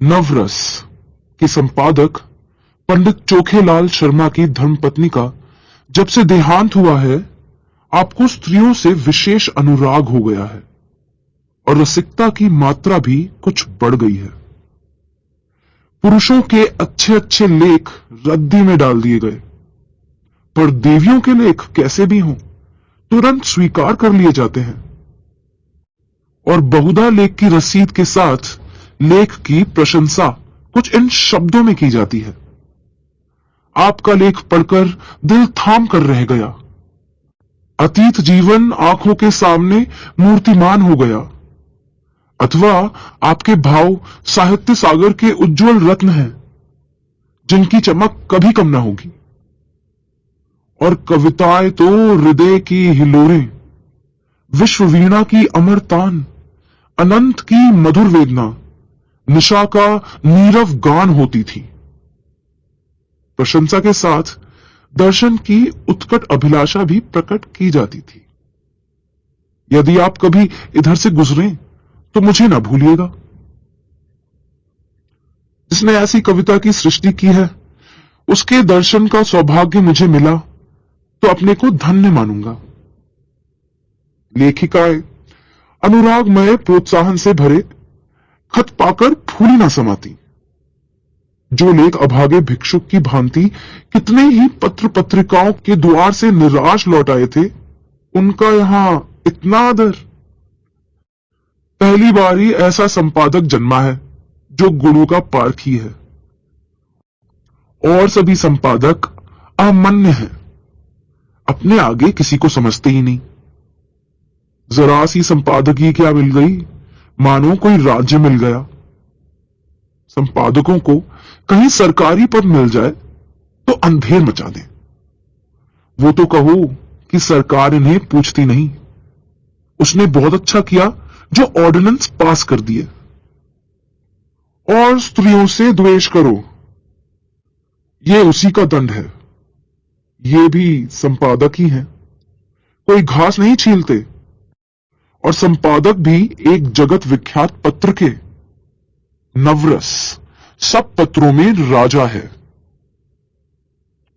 नवरस के संपादक पंडित चोखेलाल शर्मा की धर्मपत्नी का जब से देहांत हुआ है, आपको स्त्रियों से विशेष अनुराग हो गया है और रसिकता की मात्रा भी कुछ बढ़ गई है। पुरुषों के अच्छे अच्छे लेख रद्दी में डाल दिए गए, पर देवियों के लेख कैसे भी हों, तुरंत स्वीकार कर लिए जाते हैं और बहुधा लेख की रसीद के साथ लेख की प्रशंसा कुछ इन शब्दों में की जाती है। आपका लेख पढ़कर दिल थाम कर रह गया। अतीत जीवन आंखों के सामने मूर्तिमान हो गया, अथवा आपके भाव साहित्य सागर के उज्जवल रत्न हैं, जिनकी चमक कभी कम न होगी। और कविताएं तो हृदय की हिलोरें, विश्व वीणा की अमर तान, अनंत की मधुर वेदना, निशा का नीरव गान होती थी। प्रशंसा के साथ दर्शन की उत्कट अभिलाषा भी प्रकट की जाती थी। यदि आप कभी इधर से गुजरें तो मुझे ना भूलिएगा। जिसने ऐसी कविता की सृष्टि की है, उसके दर्शन का सौभाग्य मुझे मिला तो अपने को धन्य मानूंगा। लेखिकाएं अनुरागमय प्रोत्साहन से भरे खत पाकर फूली ना समाती। जो लेख अभागे भिक्षुक की भांति कितने ही पत्र पत्रिकाओं के द्वार से निराश लौट आए थे, उनका यहां इतना आदर। पहली बार ही ऐसा संपादक जन्मा है जो गुरु का पारखी है। और सभी संपादक अमान्य हैं, अपने आगे किसी को समझते ही नहीं। जरा सी संपादकी क्या मिल गई, मानो कोई राज्य मिल गया। संपादकों को कहीं सरकारी पद मिल जाए तो अंधेर मचा दें। वो तो कहो कि सरकार इन्हें पूछती नहीं। उसने बहुत अच्छा किया जो ऑर्डिनेंस पास कर दिए। और स्त्रियों से द्वेष करो, ये उसी का दंड है। ये भी संपादक ही हैं, कोई घास नहीं छीलते। और संपादक भी एक जगत विख्यात पत्र के। नवरस सब पत्रों में राजा है।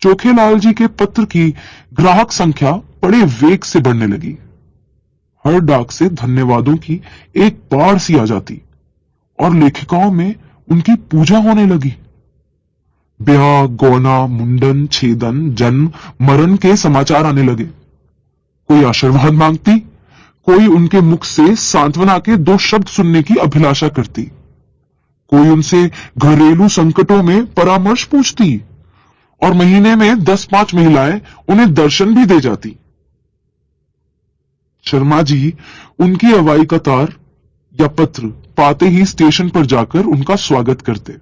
चोखेलाल जी के पत्र की ग्राहक संख्या बड़े वेग से बढ़ने लगी। हर डाक से धन्यवादों की एक बाढ़ सी आ जाती और लेखिकाओं में उनकी पूजा होने लगी। ब्याह, गौना, मुंडन, छेदन, जन्म, मरण के समाचार आने लगे। कोई आशीर्वाद मांगती, कोई उनके मुख से सांत्वना के 2 शब्द सुनने की अभिलाषा करती, कोई उनसे घरेलू संकटों में परामर्श पूछती, और महीने में 10-5 महिलाएं उन्हें दर्शन भी दे जाती। शर्मा जी उनकी अवाई का तार या पत्र पाते ही स्टेशन पर जाकर उनका स्वागत करते।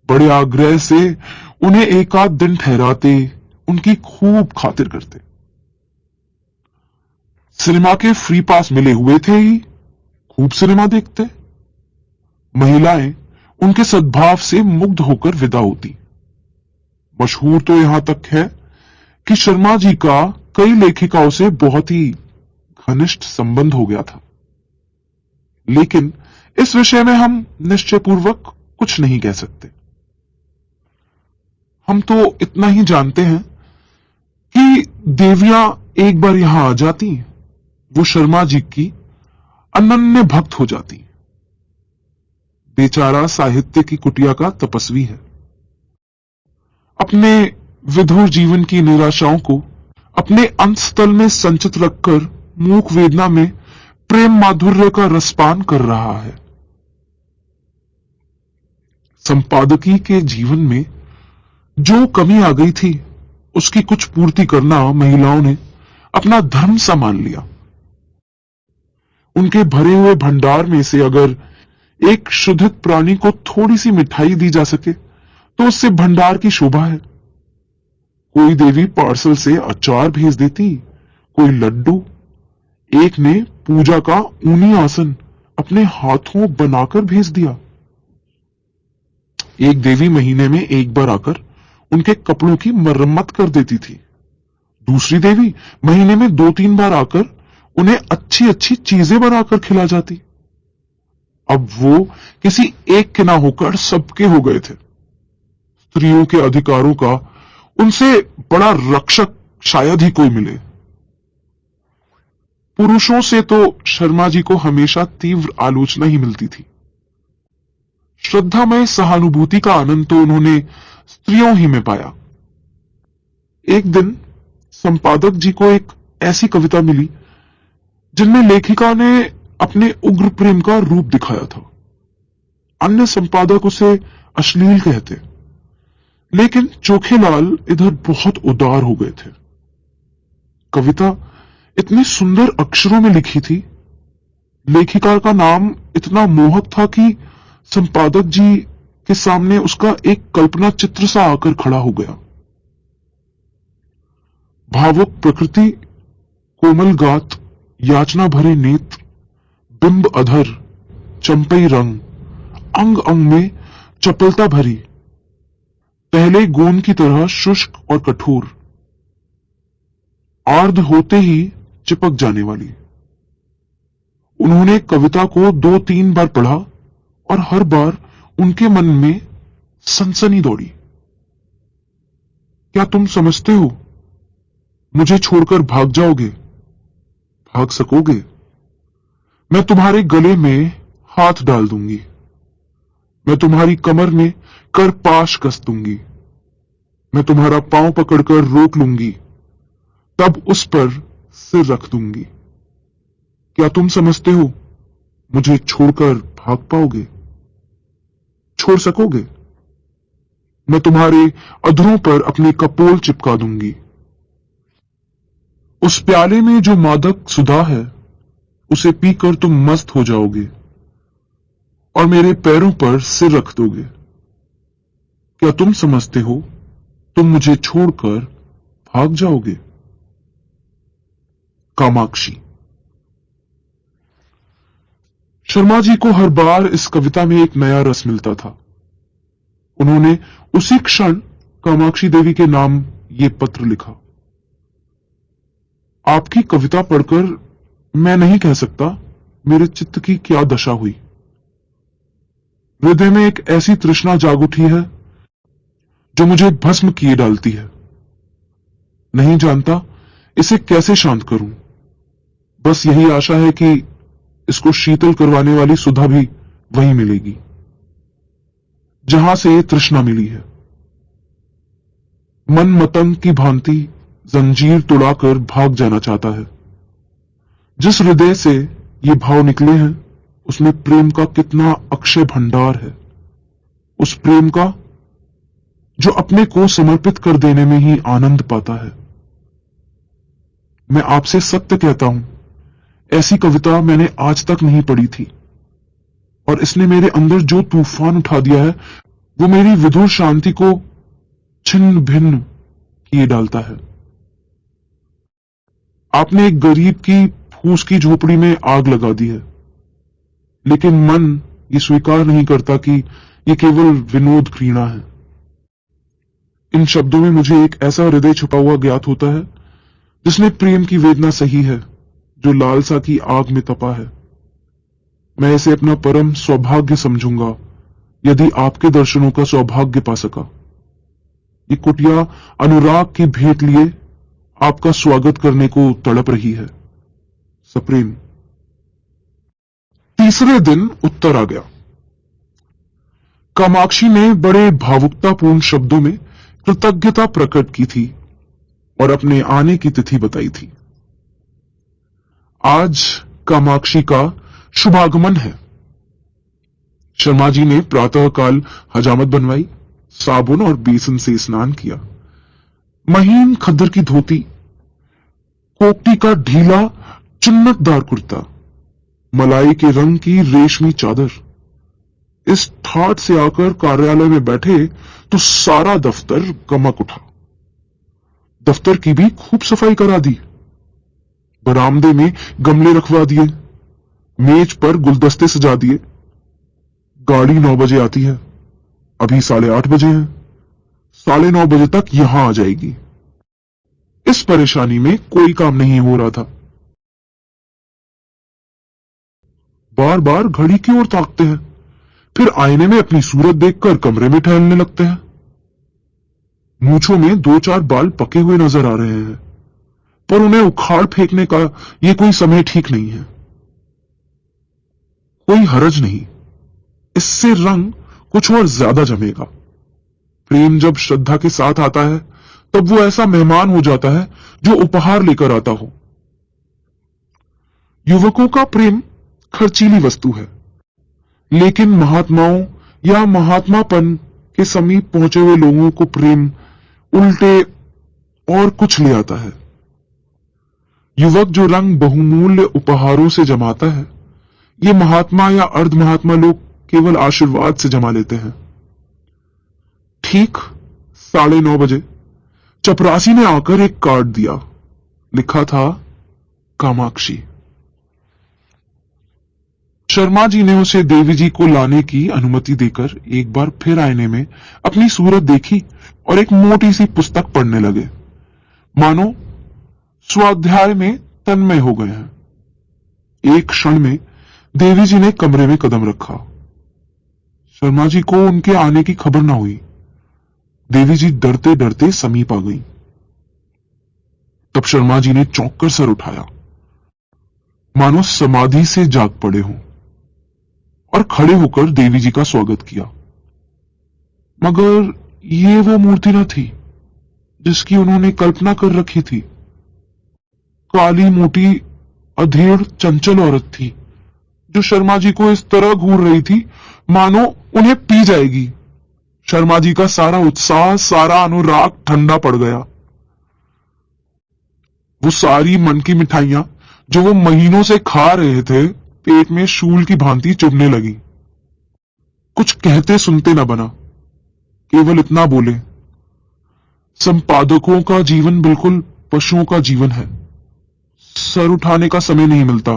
बड़े आग्रह से उन्हें एक आध दिन ठहराते, उनकी खूब खातिर करते। सिनेमा के फ्री पास मिले हुए थे ही खूब सिनेमा देखते। महिलाएं उनके सद्भाव से मुग्ध होकर विदा होती। मशहूर तो यहां तक है कि शर्मा जी का कई लेखिकाओं से बहुत ही घनिष्ठ संबंध हो गया था। लेकिन इस विषय में हम निश्चयपूर्वक कुछ नहीं कह सकते। हम तो इतना ही जानते हैं कि देवियां एक बार यहां आ जाती, वो शर्मा जी की अनन्य भक्त हो जाती। बेचारा साहित्य की कुटिया का तपस्वी है। अपने विधुर जीवन की निराशाओं को अपने अंतस्थल में संचित रखकर मूक वेदना में प्रेम माधुर्य का रसपान कर रहा है। संपादकी के जीवन में जो कमी आ गई थी, उसकी कुछ पूर्ति करना महिलाओं ने अपना धर्म सा मान लिया। उनके भरे हुए भंडार में से अगर एक शुद्धित प्राणी को थोड़ी सी मिठाई दी जा सके तो उससे भंडार की शोभा है। कोई देवी पार्सल से अचार भेज देती, कोई लड्डू। एक ने पूजा का ऊनी आसन अपने हाथों बनाकर भेज दिया। एक देवी महीने में एक बार आकर उनके कपड़ों की मरम्मत कर देती थी। दूसरी देवी महीने में 2-3 बार आकर उन्हें अच्छी अच्छी चीजें बनाकर खिला जाती। अब वो किसी एक के ना होकर सबके हो गए थे। स्त्रियों के अधिकारों का उनसे बड़ा रक्षक शायद ही कोई मिले। पुरुषों से तो शर्मा जी को हमेशा तीव्र आलोचना ही मिलती थी। श्रद्धा में सहानुभूति का आनंद तो उन्होंने स्त्रियों ही में पाया। एक दिन संपादक जी को एक ऐसी कविता मिली जिनमें लेखिका ने अपने उग्र प्रेम का रूप दिखाया था। अन्य संपादक उसे अश्लील कहते, लेकिन चोखेलाल इधर बहुत उदार हो गए थे। कविता इतनी सुंदर अक्षरों में लिखी थी, लेखिका का नाम इतना मोहक था कि संपादक जी के सामने उसका एक कल्पना चित्र सा आकर खड़ा हो गया। भावुक प्रकृति, कोमल गात, याचना भरे नेत्र, बिंब अधर, चंपई रंग, अंग अंग में चपलता भरी, पहले गोंद की तरह शुष्क और कठोर, आर्द्र होते ही चिपक जाने वाली। उन्होंने कविता को 2-3 बार पढ़ा और हर बार उनके मन में सनसनी दौड़ी। क्या तुम समझते हो, मुझे छोड़कर भाग जाओगे? भाग सकोगे? मैं तुम्हारे गले में हाथ डाल दूंगी, मैं तुम्हारी कमर में करपाश कस दूंगी, मैं तुम्हारा पांव पकड़कर रोक लूंगी, तब उस पर सिर रख दूंगी। क्या तुम समझते हो, मुझे छोड़कर भाग पाओगे? छोड़ सकोगे? मैं तुम्हारे अधरों पर अपने कपोल चिपका दूंगी। उस प्याले में जो मादक सुधा है, उसे पीकर तुम मस्त हो जाओगे और मेरे पैरों पर सिर रख दोगे। क्या तुम समझते हो, तुम मुझे छोड़कर भाग जाओगे? कामाक्षी। शर्मा जी को हर बार इस कविता में एक नया रस मिलता था। उन्होंने उसी क्षण कामाक्षी देवी के नाम ये पत्र लिखा। आपकी कविता पढ़कर मैं नहीं कह सकता मेरे चित्त की क्या दशा हुई। हृदय में एक ऐसी तृष्णा जाग उठी है जो मुझे भस्म किए डालती है। नहीं जानता इसे कैसे शांत करूं। बस यही आशा है कि इसको शीतल करवाने वाली सुधा भी वहीं मिलेगी जहां से ये तृष्णा मिली है। मन मतंग की भांति जंजीर तोड़ाकर भाग जाना चाहता है। जिस हृदय से ये भाव निकले हैं, उसमें प्रेम का कितना अक्षय भंडार है। उस प्रेम का जो अपने को समर्पित कर देने में ही आनंद पाता है। मैं आपसे सत्य कहता हूं, ऐसी कविता मैंने आज तक नहीं पढ़ी थी और इसने मेरे अंदर जो तूफान उठा दिया है, वो मेरी विधुर शांति को छिन्न भिन्न किए डालता है। आपने एक गरीब की फूस की झोपड़ी में आग लगा दी है, लेकिन मन ये स्वीकार नहीं करता कि ये केवल विनोद घृणा है। इन शब्दों में मुझे एक ऐसा हृदय छुपा हुआ ज्ञात होता है जिसने प्रेम की वेदना सही है, जो लालसा की आग में तपा है। मैं इसे अपना परम सौभाग्य समझूंगा यदि आपके दर्शनों का सौभाग्य पा सका। ये कुटिया अनुराग की भेंट लिए आपका स्वागत करने को तड़प रही है। सप्रेम। तीसरे दिन उत्तर आ गया। कामाक्षी ने बड़े भावुकतापूर्ण शब्दों में कृतज्ञता प्रकट की थी और अपने आने की तिथि बताई थी। आज कामाक्षी का शुभागमन है। शर्मा जी ने प्रातःकाल हजामत बनवाई, साबुन और बेसन से स्नान किया। महीन खद्दर की धोती, कोकटी का ढीला चुन्नतदार कुर्ता, मलाई के रंग की रेशमी चादर। इस ठाठ से आकर कार्यालय में बैठे तो सारा दफ्तर गमक उठा। दफ्तर की भी खूब सफाई करा दी। बरामदे में गमले रखवा दिए, मेज पर गुलदस्ते सजा दिए। गाड़ी 9 बजे आती है, अभी 8:30 बजे हैं। 9:30 बजे तक यहां आ जाएगी। इस परेशानी में कोई काम नहीं हो रहा था। बार बार घड़ी की ओर ताकते हैं, फिर आईने में अपनी सूरत देखकर कमरे में टहलने लगते हैं। मूंछों में 2-4 बाल पके हुए नजर आ रहे हैं, पर उन्हें उखाड़ फेंकने का यह कोई समय ठीक नहीं है। कोई हरज नहीं, इससे रंग कुछ और ज्यादा जमेगा। प्रेम जब श्रद्धा के साथ आता है, तब वो ऐसा मेहमान हो जाता है जो उपहार लेकर आता हो। युवकों का प्रेम खर्चीली वस्तु है, लेकिन महात्माओं या महात्मापन के समीप पहुंचे हुए लोगों को प्रेम उल्टे और कुछ ले आता है। युवक जो रंग बहुमूल्य उपहारों से जमाता है, ये महात्मा या अर्ध महात्मा लोग केवल आशीर्वाद से जमा लेते हैं। ठीक 9:30 बजे चपरासी ने आकर एक कार्ड दिया। लिखा था कामाक्षी। शर्मा जी ने उसे देवी जी को लाने की अनुमति देकर एक बार फिर आईने में अपनी सूरत देखी और एक मोटी सी पुस्तक पढ़ने लगे, मानो स्वाध्याय में तन्मय हो गए हैं। एक क्षण में देवी जी ने कमरे में कदम रखा। शर्मा जी को उनके आने की खबर ना हुई। देवी जी डरते डरते समीप आ गईं। तब शर्मा जी ने चौंक कर सर उठाया, मानो समाधि से जाग पड़े हों, और खड़े होकर देवी जी का स्वागत किया। मगर ये वो मूर्ति न थी जिसकी उन्होंने कल्पना कर रखी थी। काली मोटी अधेड़ चंचल औरत थी जो शर्मा जी को इस तरह घूर रही थी मानो उन्हें पी जाएगी। शर्मा जी का सारा उत्साह, सारा अनुराग ठंडा पड़ गया। वो सारी मन की मिठाइयां जो वो महीनों से खा रहे थे, पेट में शूल की भांति चुभने लगी। कुछ कहते सुनते न बना, केवल इतना बोले, संपादकों का जीवन बिल्कुल पशुओं का जीवन है। सर उठाने का समय नहीं मिलता।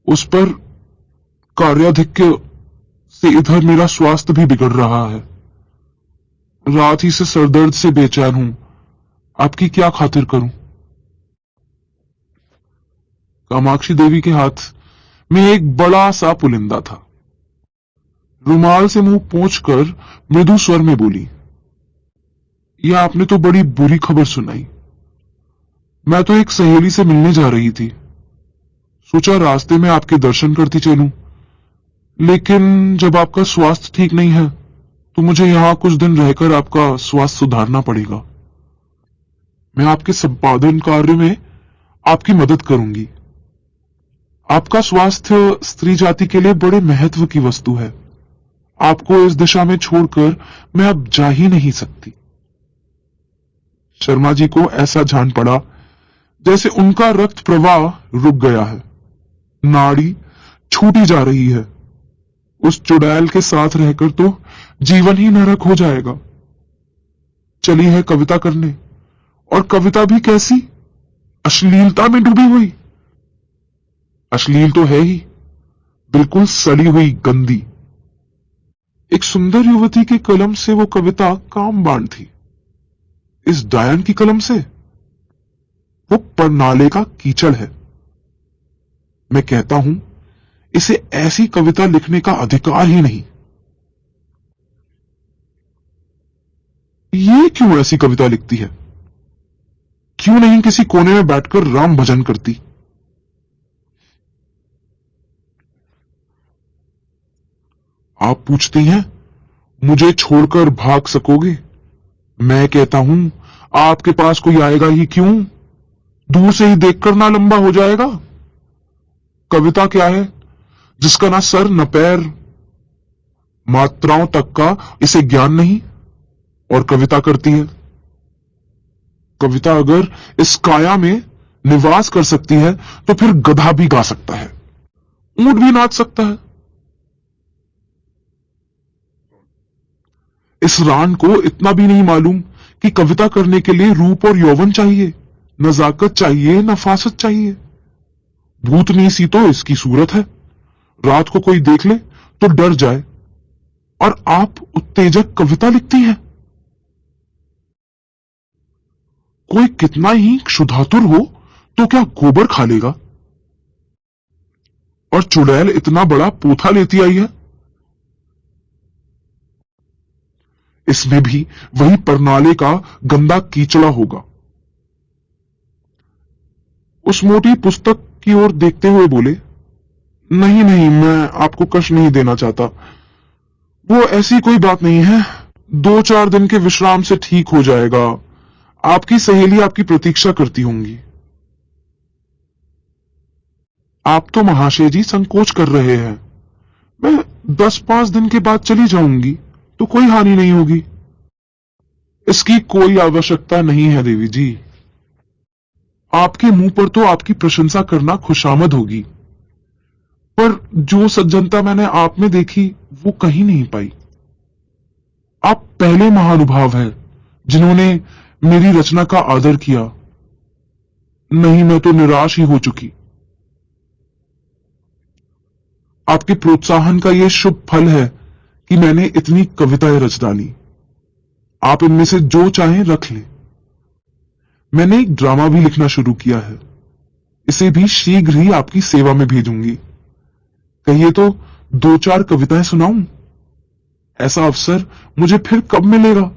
उस पर कार्याधिक्य से इधर मेरा स्वास्थ्य भी बिगड़ रहा है। रात ही से सरदर्द से बेचैन हूं। आपकी क्या खातिर करूं? कामाक्षी देवी के हाथ में एक बड़ा सा पुलिंदा था। रुमाल से मुंह पोंछकर मृदु स्वर में बोली, यह आपने तो बड़ी बुरी खबर सुनाई। मैं तो एक सहेली से मिलने जा रही थी। सोचा रास्ते में आपके दर्शन करती चलूं, लेकिन जब आपका स्वास्थ्य ठीक नहीं है तो मुझे यहां कुछ दिन रहकर आपका स्वास्थ्य सुधारना पड़ेगा। मैं आपके संपादन कार्य में आपकी मदद करूंगी। आपका स्वास्थ्य स्त्री जाति के लिए बड़े महत्व की वस्तु है। आपको इस दिशा में छोड़कर मैं अब जा ही नहीं सकती। शर्मा जी को ऐसा जान पड़ा जैसे उनका रक्त प्रवाह रुक गया है, नाड़ी छूटी जा रही है। उस चुड़ैल के साथ रहकर तो जीवन ही नरक हो जाएगा। चली है कविता करने, और कविता भी कैसी, अश्लीलता में डूबी हुई। अश्लील तो है ही, बिल्कुल सड़ी हुई, गंदी। एक सुंदर युवती की कलम से वो कविता कामबान थी। इस डायन की कलम से वो परनाले का कीचड़ है। मैं कहता हूं, इसे ऐसी कविता लिखने का अधिकार ही नहीं। ये क्यों ऐसी कविता लिखती है? क्यों नहीं किसी कोने में बैठकर राम भजन करती? आप पूछती हैं, मुझे छोड़कर भाग सकोगे? मैं कहता हूं, आपके पास कोई आएगा ही क्यों? दूर से ही देखकर ना लंबा हो जाएगा? कविता क्या है जिसका ना सर न पैर, मात्राओं तक का इसे ज्ञान नहीं, और कविता करती है। कविता अगर इस काया में निवास कर सकती है तो फिर गधा भी गा सकता है, ऊंट भी नाच सकता है। इस रान को इतना भी नहीं मालूम कि कविता करने के लिए रूप और यौवन चाहिए, नजाकत चाहिए, नफासत चाहिए। भूतनी सी तो इसकी सूरत है। रात को कोई देख ले तो डर जाए, और आप उत्तेजक कविता लिखती हैं। कोई कितना ही क्षुधातुर हो तो क्या गोबर खा लेगा? और चुड़ैल इतना बड़ा पोथा लेती आई है। इसमें भी वही परनाले का गंदा कीचड़ा होगा। उस मोटी पुस्तक की ओर देखते हुए बोले, नहीं नहीं, मैं आपको कष्ट नहीं देना चाहता। वो ऐसी कोई बात नहीं है, 2-4 दिन के विश्राम से ठीक हो जाएगा। आपकी सहेली आपकी प्रतीक्षा करती होंगी। आप तो महाशय जी संकोच कर रहे हैं। मैं 10-5 दिन के बाद चली जाऊंगी तो कोई हानि नहीं होगी। इसकी कोई आवश्यकता नहीं है देवी जी। आपके मुंह पर तो आपकी प्रशंसा करना खुशामद होगी, पर जो सज्जनता मैंने आप में देखी वो कहीं नहीं पाई। आप पहले महानुभाव हैं जिन्होंने मेरी रचना का आदर किया। नहीं, मैं तो निराश ही हो चुकी। आपके प्रोत्साहन का यह शुभ फल है कि मैंने इतनी कविताएं रच डाली। आप इनमें से जो चाहें रख लें। मैंने एक ड्रामा भी लिखना शुरू किया है। इसे भी शीघ्र ही आपकी सेवा में भेजूंगी। कहिए तो 2-4 कविताएं सुनाऊं? ऐसा अवसर मुझे फिर कब मिलेगा?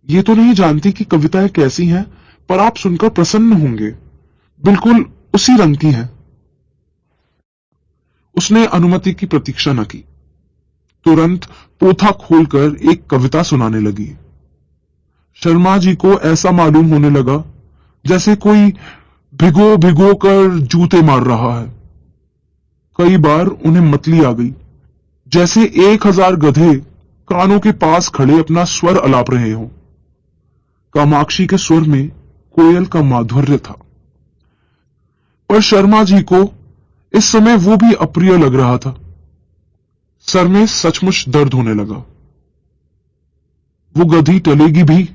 ये तो नहीं जानती कि कविताएं कैसी हैं, पर आप सुनकर प्रसन्न होंगे। बिल्कुल उसी रंग की हैं। उसने अनुमति की प्रतीक्षा न की, तुरंत पोथा खोलकर एक कविता सुनाने लगी। शर्मा जी को ऐसा मालूम होने लगा जैसे कोई भिगो भिगो कर जूते मार रहा है। कई बार उन्हें मतली आ गई, जैसे 1000 गधे कानों के पास खड़े अपना स्वर अलाप रहे हों। कामाक्षी के स्वर में कोयल का माधुर्य था, पर शर्मा जी को इस समय वो भी अप्रिय लग रहा था। सर में सचमुच दर्द होने लगा। वो गधी टलेगी भी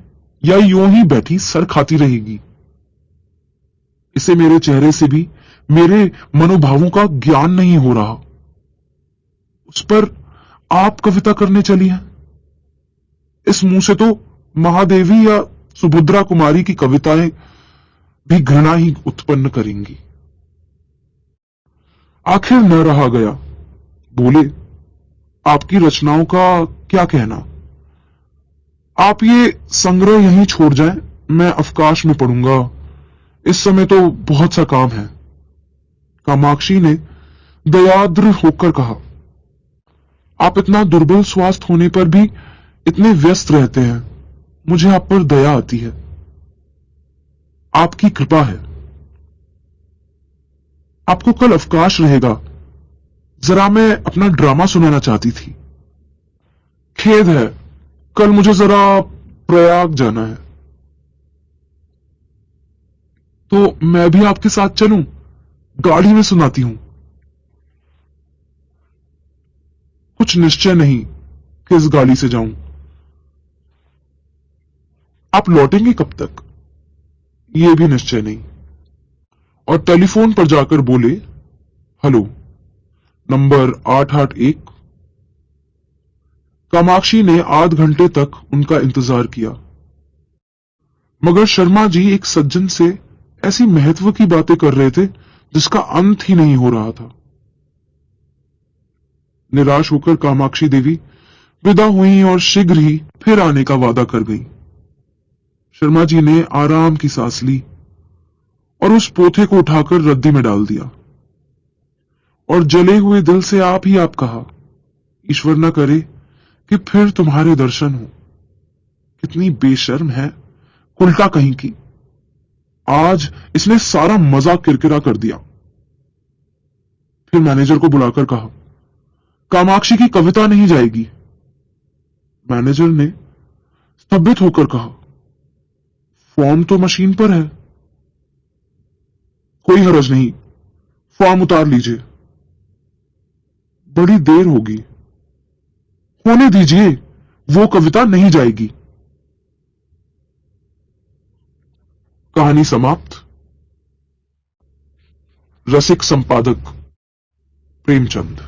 या यूं ही बैठी सर खाती रहेगी? इसे मेरे चेहरे से भी मेरे मनोभावों का ज्ञान नहीं हो रहा। उस पर आप कविता करने चली हैं। इस मुंह से तो महादेवी या सुभद्रा कुमारी की कविताएं भी घृणा ही उत्पन्न करेंगी। आखिर न रहा गया, बोले, आपकी रचनाओं का क्या कहना? आप ये संग्रह यहीं छोड़ जाएं, मैं अवकाश में पढ़ूंगा। इस समय तो बहुत सा काम है। कामाक्षी ने दयाद्र होकर कहा, आप इतना दुर्बल स्वास्थ्य होने पर भी इतने व्यस्त रहते हैं, मुझे आप पर दया आती है। आपकी कृपा है। आपको कल अवकाश रहेगा। जरा मैं अपना ड्रामा सुनाना चाहती थी। खेद है, कल मुझे जरा प्रयाग जाना है। तो मैं भी आपके साथ चलूं? गाड़ी में सुनाती हूं। कुछ निश्चय नहीं किस गाड़ी से जाऊं। आप लौटेंगे कब तक? ये भी निश्चय नहीं। और टेलीफोन पर जाकर बोले, हेलो, नंबर 881। कामाक्षी ने आध घंटे तक उनका इंतजार किया, मगर शर्मा जी एक सज्जन से ऐसी महत्व की बातें कर रहे थे जिसका अंत ही नहीं हो रहा था। निराश होकर कामाक्षी देवी विदा हुई और शीघ्र ही फिर आने का वादा कर गई। शर्मा जी ने आराम की सांस ली और उस पोथे को उठाकर रद्दी में डाल दिया और जले हुए दिल से आप ही आप कहा, ईश्वर न करे कि फिर तुम्हारे दर्शन हो। कितनी बेशर्म है, उल्टा कहीं की। आज इसने सारा मजा किरकिरा कर दिया। फिर मैनेजर को बुलाकर कहा, कामाक्षी की कविता नहीं जाएगी। मैनेजर ने स्तंभित होकर कहा, फॉर्म तो मशीन पर है। कोई हरज नहीं, फॉर्म उतार लीजिए। बड़ी देर होगी। होने दीजिए, वो कविता नहीं जाएगी। कहानी समाप्त। रसिक संपादक प्रेमचंद।